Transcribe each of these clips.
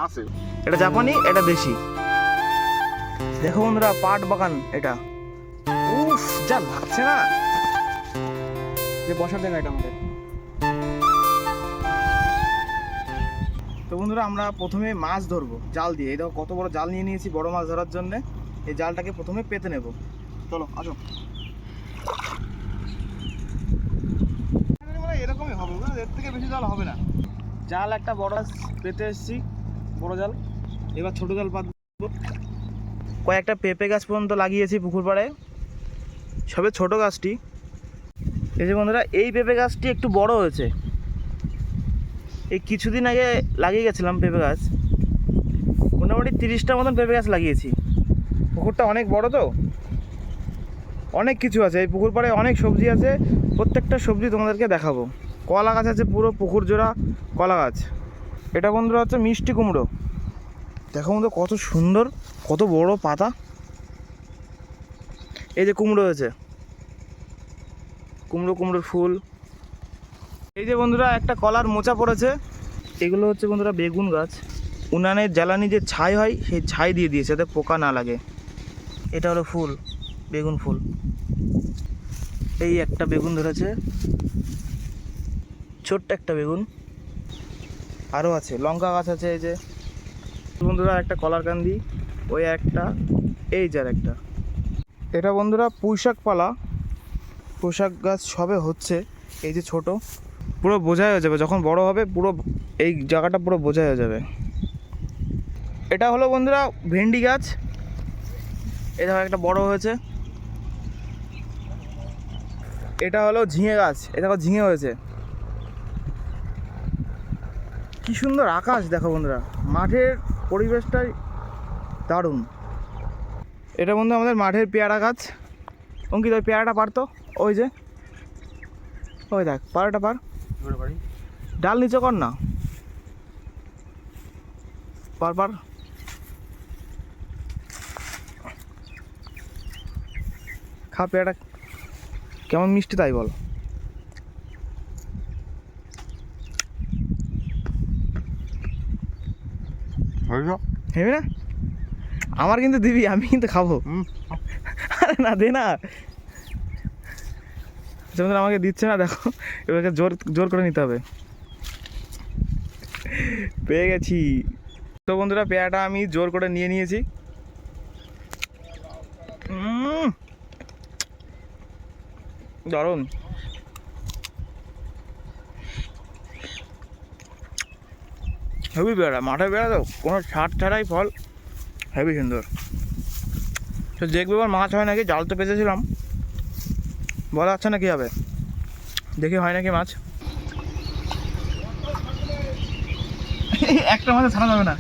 আছে। এটা জাপানি, এটা দেশি। দেখো বন্ধুরা, পাট বাগান এটা। উফ, যা লাগছে না, যে বসার জায়গা এটা আমাদের। তো বন্ধুরা, আমরা প্রথমে মাছ ধরবো জাল দিয়ে। এই দেখো কত বড় জাল নিয়ে নিয়েছি বড় মাছ ধরার জন্য। এই জালটাকে প্রথমে পেতে নেব। চলো আসো। এরকমই হবে, এর থেকে বেশি জাল হবে না। জাল একটা বড় পেতে এসেছি, বড় জাল। এবার ছোট জাল পাতবো। কয়েকটা পেঁপে গাছ পর্যন্ত লাগিয়েছি পুকুর পাড়ে, সবে ছোট গাছটি। এই যে বন্ধুরা, এই পেঁপে গাছটি একটু বড় হয়েছে। এই কিছুদিন আগে লাগিয়ে গেছিলাম পেঁপে গাছ, মোটামুটি 30টা মতন পেঁপে গাছ লাগিয়েছি। পুকুরটা অনেক বড়, তো অনেক কিছু আছে এই পুকুর পাড়ে, অনেক সবজি আছে। প্রত্যেকটা সবজি তোমাদেরকে দেখাবো। কলা গাছ আছে পুরো পুকুর জোড়া কলা গাছ। এটা বন্ধুরা হচ্ছে মিষ্টি কুমড়ো। দেখো বন্ধু কত সুন্দর, কত বড় পাতা। এই যে কুমড়ো হয়েছে, কুমড়োর ফুল। এই যে বন্ধুরা, একটা কলার মোচা পড়েছে। এগুলো হচ্ছে বন্ধুরা বেগুন গাছ। উনানের জ্বালানি যে ছাই হয়, সেই ছাই দিয়ে দিয়েছে যাতে পোকা না লাগে। এটা হলো ফুল, বেগুন ফুল। এই একটা বেগুন ধরেছে, ছোট্ট একটা বেগুন। আরও আছে, লঙ্কা গাছ আছে। এই যে বন্ধুরা, একটা কলার কান্দি, ওই একটা, এই যার একটা। এটা বন্ধুরা পুঁইশাক পালা। পুঁইশাক গাছ সবে হচ্ছে, এই যে ছোট, পুরো বোঝাই হয়ে যাবে যখন বড় হবে। পুরো এই জায়গাটা পুরো বোঝাই হয়ে যাবে। এটা হলো বন্ধুরা ভেন্ডি গাছ। এটা একটা বড় হয়েছে। এটা হলো ঝিঙে গাছ। এটা ঝিঙে হয়েছে। কি সুন্দর আকাশ দেখো বন্ধুরা, মাঠের পরিবেশটাই দারুণ। এটা বন্ধু আমাদের মাঠের পেয়ারা গাছ। অঙ্কিত ওই পেয়ারাটা পারতো, ওই যে ওই দেখ পাড়াটা পার, ডাল নিচে কর না, পার পার। খা পেয়ারাটা, কেমন মিষ্টি তাই বল। হেবি না? আমার কিন্তু দিবি, আমি কিন্তু খাবো। আরে না, দে না। যেমন আমাকে দিচ্ছে না, দেখো এবারকে জোর জোর করে নিতে হবে। পেয়ে গেছি। তো বন্ধুরা, পেয়ারাটা আমি জোর করে নিয়ে নিয়েছি। দারুণ। হেভি পেয়ারা, মাঠে পেয়ারা তো কোনো ছাড় ছাড়াই ফল, হেভি সুন্দর। তো দেখবে এবার মাছ হয় নাকি। জাল তো পেঁচেছিলাম, বলা যাচ্ছে না কি হবে, দেখি হয় নাকি মাছ। একটা মাছ ছাড়া যাবে না।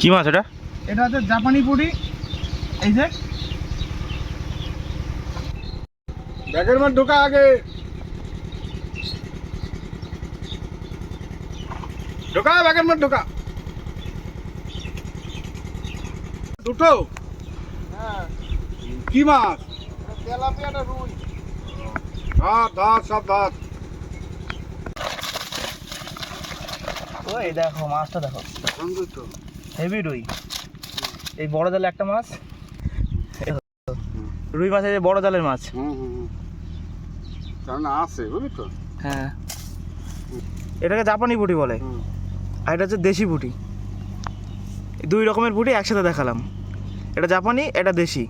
কি মাছ এটা? এটা হচ্ছে জাপানি পুঁটি। এই যে ব্যাগের মধ্যে ঢোকা আগে, ঢোকা ব্যাগের মধ্যে ঢোকা। দুটো? হ্যাঁ। কি মাছ? তেলাপিয়াটা রুই। ভাত ভাত সব ভাত। ওই দেখো মাছটা দেখো, সুন্দর তো, হেভি রুই। এই বড় জালে একটা মাছ, রুই মাছ, এই যে বড় জালের মাছ। কারণ আছে, বুঝলি তো। হ্যাঁ, এটাকে জাপানি পুঁটি বলে, আর এটা হচ্ছে দেশি পুঁটি। দুই রকমের পুঁটি একসাথে দেখালাম, এটা জাপানি, এটা দেশি।